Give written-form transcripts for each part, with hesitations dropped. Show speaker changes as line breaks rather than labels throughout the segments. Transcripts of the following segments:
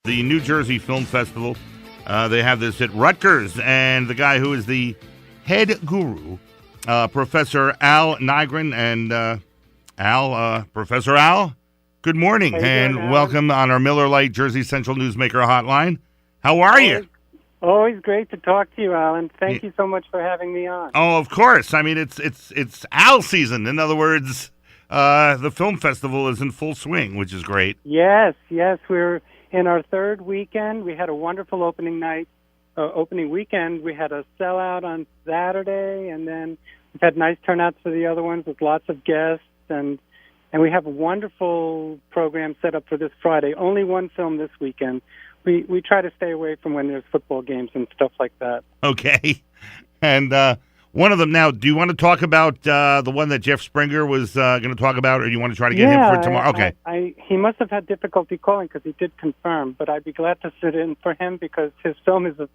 The New Jersey Film Festival. They have this at Rutgers, and the guy who is the head guru, Professor Al Nygren. And Professor Al, good morning, and welcome on our Miller Lite Jersey Central Newsmaker hotline. How are you?
Always great to talk to you, Alan. Thank you so much for having me on.
Oh, of course. I mean, it's Al season. In other words, the film festival is in full swing, which is great.
Yes. We're in our third weekend. We had a wonderful opening weekend. We had a sellout on Saturday, and then we've had nice turnouts for the other ones with lots of guests, and we have a wonderful program set up for this Friday. Only one film this weekend. We try to stay away from when there's football games and stuff like that.
Okay. And one of them now, do you want to talk about the one that Jeff Springer was going to talk about, or do you want to try to get him for tomorrow? Okay.
He must have had difficulty calling because he did confirm, but I'd be glad to sit in for him because his film is a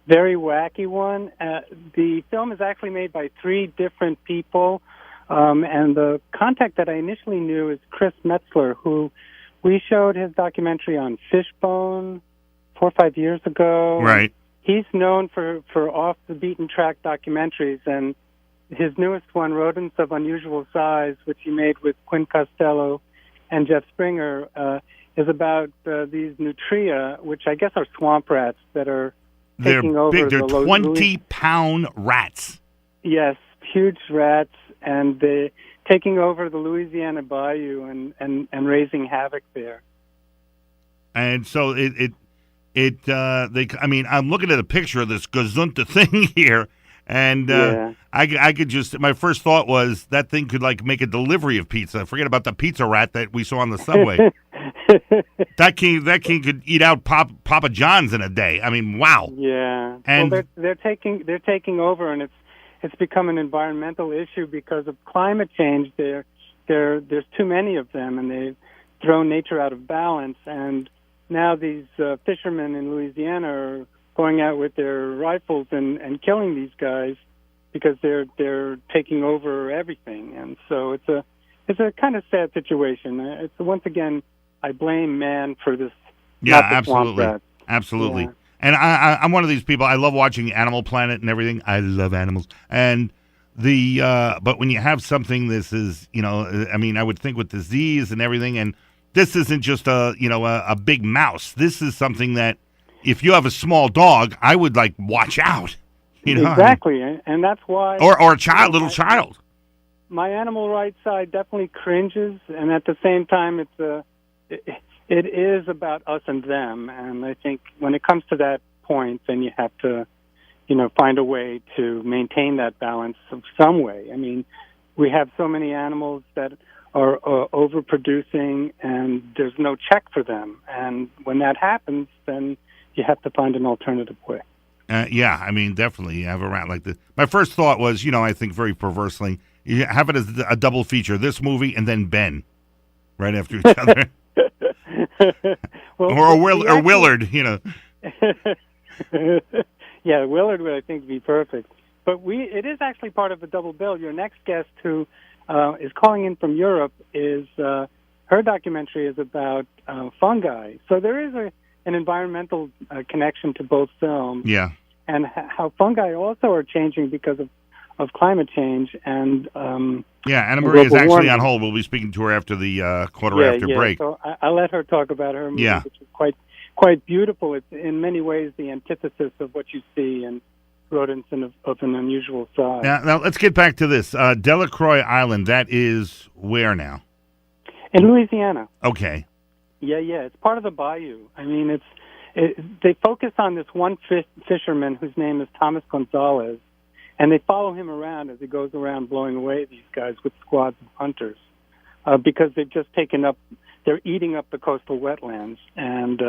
very wacky one. The film is actually made by three different people, and the contact that I initially knew is Chris Metzler, who we showed his documentary on Fishbone 4 or 5 years ago.
Right.
He's known for off-the-beaten-track documentaries, and his newest one, Rodents of Unusual Size, which he made with Quinn Costello and Jeff Springer, is about these nutria, which I guess are swamp rats that are taking over.
They're big. They're 20-pound rats.
Yes, huge rats, and they're taking over the Louisiana bayou and raising havoc there.
And so I'm looking at a picture of this gazunta thing here, and I could just, my first thought was that thing could like make a delivery of pizza. Forget about the pizza rat that we saw on the subway. that king could eat out Papa John's in a day. I mean, wow.
Yeah.
And
well, they're taking over, and it's become an environmental issue because of climate change. There's too many of them, and they've thrown nature out of balance. And now these fishermen in Louisiana are going out with their rifles and killing these guys because they're taking over everything. And so it's a kind of sad situation. It's once again, I blame man for this.
Yeah, absolutely, absolutely.
Yeah.
And I'm one of these people. I love watching Animal Planet and everything. I love animals. And but when you have something, this is, I would think with disease and everything, and this isn't just a big mouse. This is something that if you have a small dog, I would like watch out.
Exactly, and that's why.
Or a little child.
My animal rights side definitely cringes, and at the same time, it is about us and them. And I think when it comes to that point, then you have to, find a way to maintain that balance of some way. I mean, we have so many animals that are overproducing, and there's no check for them. And when that happens, then you have to find an alternative way.
Definitely. You have a rat like this. My first thought was, I think very perversely, you have it as a double feature, this movie and then Ben, right after each other. or Willard,
Yeah, Willard would, I think, be perfect. But it is actually part of a double bill. Your next guest, who is calling in from Europe, is her documentary is about fungi. So there is an environmental connection to both films.
Yeah.
And how fungi also are changing because of climate change. And
Anna Marie is actually on hold. We'll be speaking to her after the quarter after break.
So I'll let her talk about her movie, which is quite beautiful. It's in many ways the antithesis of what you see in Rodents of an Unusual Size.
Now let's get back to this. Delacroix Island, that is where now?
In Louisiana.
Okay.
Yeah, it's part of the bayou. I mean, they focus on this one fisherman whose name is Thomas Gonzalez, and they follow him around as he goes around blowing away these guys with squads of hunters because they've just they're eating up the coastal wetlands, and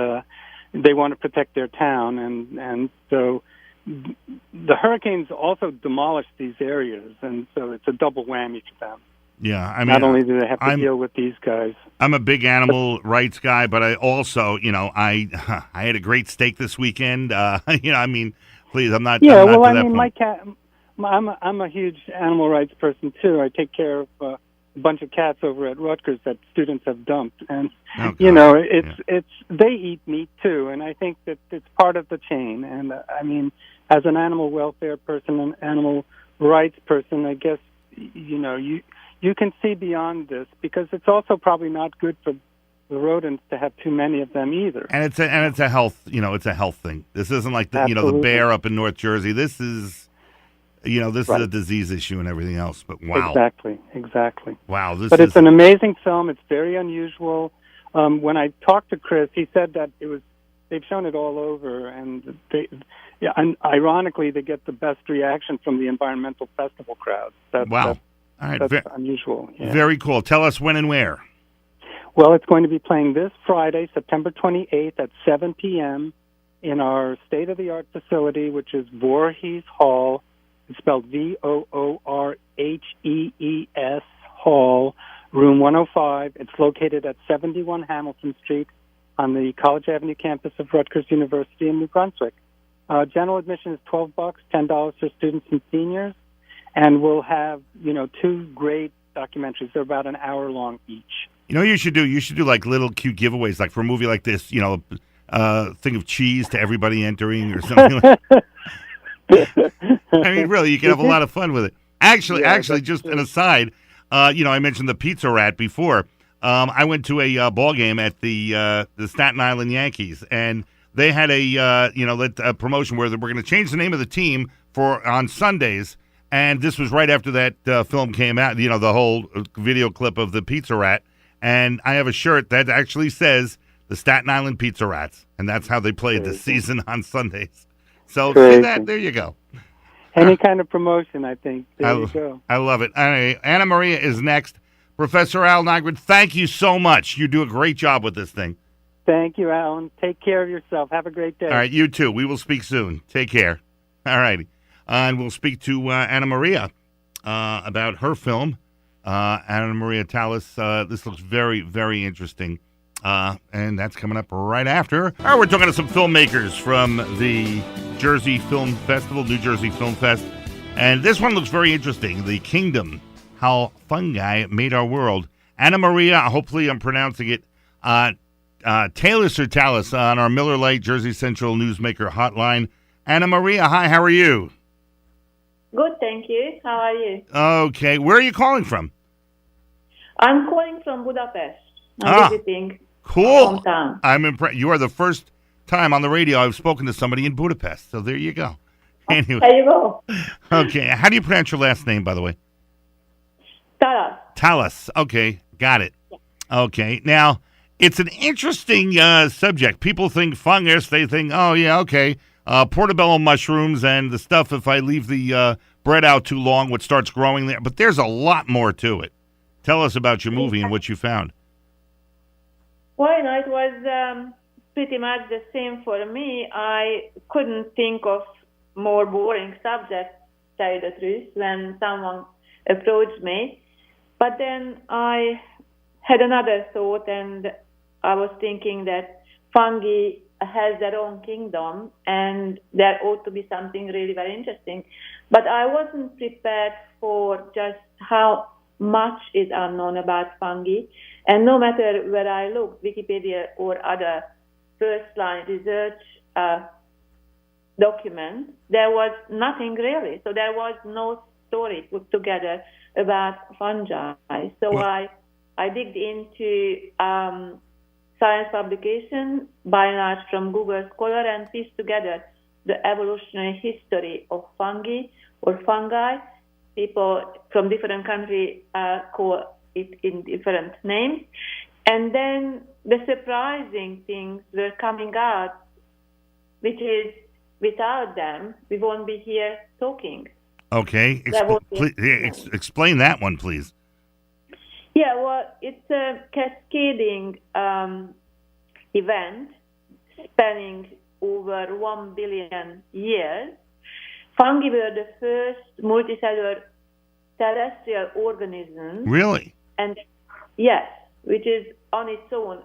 they want to protect their town, and so the hurricanes also demolished these areas, and so it's a double whammy for them.
Yeah, I mean,
not only do they have to deal with these guys.
I'm a big animal rights guy, but I also, I had a great steak this weekend. Please, I'm not.
I'm a huge animal rights person too. I take care of a bunch of cats over at Rutgers that students have dumped, and
Oh,
you
God.
know,
Yeah.
it's they eat meat too, and I think that it's part of the chain. And I mean, as an animal welfare person, an animal rights person, I guess you know you can see beyond this, because it's also probably not good for the rodents to have too many of them either.
And it's a health, it's a health thing. This isn't like the the
Absolutely.
bear up in North Jersey. This is this
Right.
is a disease issue and everything else. But wow,
Exactly.
wow, this
But
is
it's an amazing film. It's very unusual. When I talked to Chris, he said that they've shown it all over, and and ironically, they get the best reaction from the environmental festival crowds.
wow. All right,
That's unusual. Yeah.
very cool. Tell us when and where.
Well, it's going to be playing this Friday, September 28th at 7 p.m. in our state-of-the-art facility, which is Voorhees Hall. It's spelled Voorhees Hall, room 105. It's located at 71 Hamilton Street on the College Avenue campus of Rutgers University in New Brunswick. General admission is $12, $10 for students and seniors, and we'll have, two great documentaries. They're about an hour long each.
You know what you should do? You should do like little cute giveaways, like for a movie like this, thing of cheese to everybody entering or something like that. I mean, really, you can have a lot of fun with it. Actually, just an aside, I mentioned the Pizza Rat before. I went to a ball game at the Staten Island Yankees, and they had a promotion where we're going to change the name of the team on Sundays. And this was right after that film came out, the whole video clip of the Pizza Rat. And I have a shirt that actually says the Staten Island Pizza Rats, and that's how they played this season on Sundays. So see that? There you go.
Any kind of promotion, I think. There you go.
I love it. Anna Maria is next. Professor Al Nygren, thank you so much. You do a great job with this thing.
Thank you, Alan. Take care of yourself. Have a great day.
All right, you too. We will speak soon. Take care. All righty. And we'll speak to Anna Maria about her film. Anna Maria Tallis. This looks very, very interesting. And that's coming up right after. All right, we're talking to some filmmakers from the Jersey Film Festival, New Jersey Film Fest. And this one looks very interesting. The Kingdom, How Fungi Made Our World. Anna Maria, hopefully I'm pronouncing it, Tallis or Tallis on our Miller Lite Jersey Central Newsmaker hotline. Anna Maria, hi, how are you?
Good, thank you. How are you?
Okay, where are you calling from?
I'm calling from Budapest. I'm visiting
cool.
hometown.
I'm impressed. You are the first time on the radio I've spoken to somebody in Budapest, so there you go. Anyway.
There you go.
Okay, how do you pronounce your last name, by the way?
Taras.
Tallis. Okay, got it.
Yeah.
Okay, now, it's an interesting subject. People think fungus. They think, oh, yeah, okay, portobello mushrooms and the stuff, if I leave the bread out too long, what starts growing there. But there's a lot more to it. Tell us about your movie and what you found.
Well, it was pretty much the same for me. I couldn't think of more boring subject, to tell you the truth, when someone approached me. But then I had another thought, and I was thinking that fungi has their own kingdom, and there ought to be something really very interesting. But I wasn't prepared for just how much is unknown about fungi. And no matter where I look, Wikipedia or other first-line research documents, there was nothing really. So there was no story put together about fungi. So I digged into science publication, by and large from Google Scholar, and pieced together the evolutionary history of fungi or fungi. People from different countries call it in different names. And then the surprising things were coming out, which is without them, we won't be here talking.
Okay. Explain that one, please.
Yeah, well, it's a cascading event spanning over 1 billion years. Fungi were the first multicellular terrestrial organisms.
Really?
And yes, which is on its own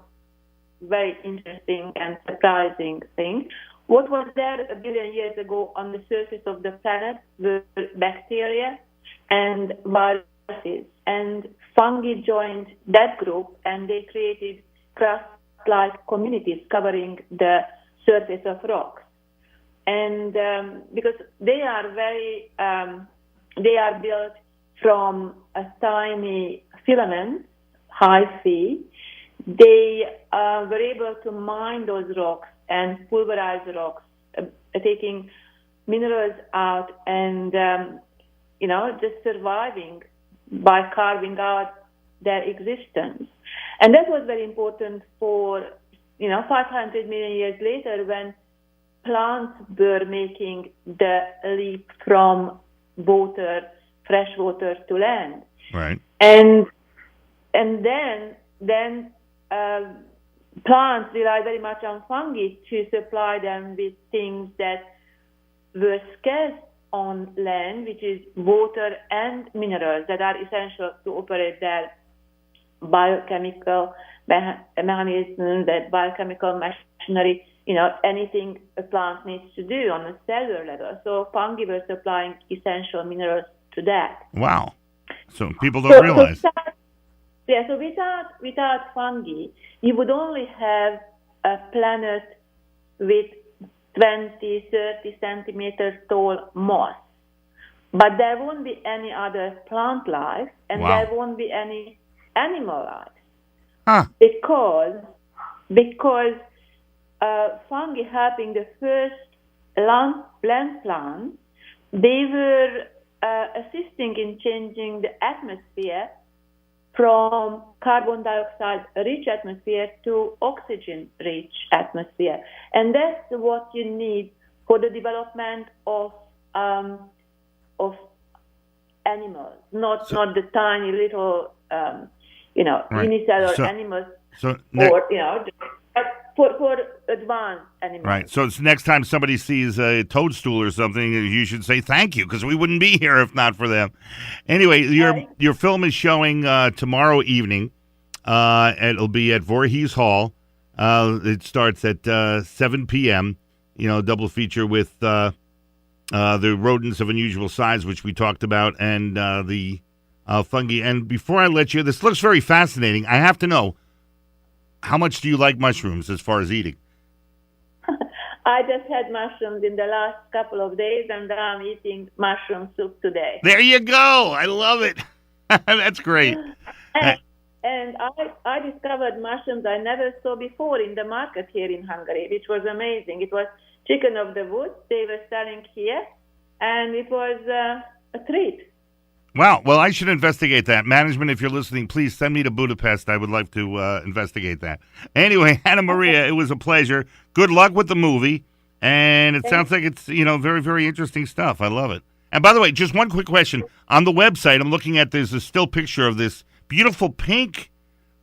very interesting and surprising thing. What was there 1 billion years ago on the surface of the planet were bacteria and viruses. And fungi joined that group and they created crust-like communities covering the surface of rocks. And because they are they are built from a tiny filament, hyphae, they were able to mine those rocks and pulverize the rocks, taking minerals out and, just surviving by carving out their existence. And that was very important for, 500 million years later when plants were making the leap from fresh water to land.
Right.
And then plants rely very much on fungi to supply them with things that were scarce on land, which is water and minerals that are essential to operate their biochemical mechanism, that biochemical machinery, anything a plant needs to do on a cellular level. So fungi were supplying essential minerals to that.
Wow. So people don't realize.
So without fungi, you would only have a planet with 20, 30 centimeters tall moss. But there won't be any other plant life, and there won't be any animal life.
Huh.
Because fungi helping the first land plants, they were assisting in changing the atmosphere from carbon dioxide-rich atmosphere to oxygen-rich atmosphere. And that's what you need for the development of animals, not the tiny little, unicellular animals, but for advanced animals.
Right. So it's next time somebody sees a toadstool or something, you should say thank you, because we wouldn't be here if not for them. Anyway, your film is showing tomorrow evening. It'll be at Voorhees Hall. It starts at 7 p.m., double feature with the rodents of unusual size, which we talked about, and the fungi. And before I let you, this looks very fascinating. I have to know, how much do you like mushrooms as far as eating?
I just had mushrooms in the last couple of days, and I'm eating mushroom soup today.
There you go. I love it. That's great.
And I discovered mushrooms I never saw before in the market here in Hungary, which was amazing. It was chicken of the woods they were selling here, and it was a treat.
Wow. Well, I should investigate that. Management, if you're listening, please send me to Budapest. I would like to investigate that. Anyway, Anna Maria, it was a pleasure. Good luck with the movie. And it sounds like it's, very, very interesting stuff. I love it. And by the way, just one quick question. On the website, I'm looking at, there's a still picture of this beautiful pink,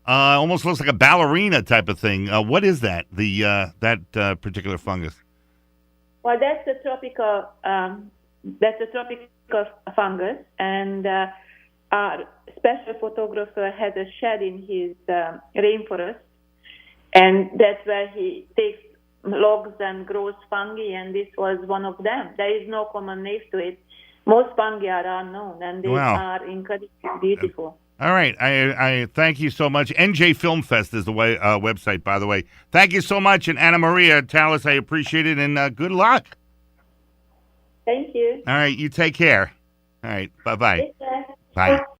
almost looks like a ballerina type of thing. What is that, that particular fungus?
Well, that's a tropical fungus, and our special photographer has a shed in his rainforest, and that's where he takes logs and grows fungi, and this was one of them. There is no common name to it. Most fungi are unknown, and they are incredibly beautiful.
All right. I thank you so much. NJ Film Fest is the website, by the way. Thank you so much. And Anna Maria Talas, I appreciate it, and good luck.
Thank you.
All right. You take care. All right. Bye-bye.
Take care.
Bye.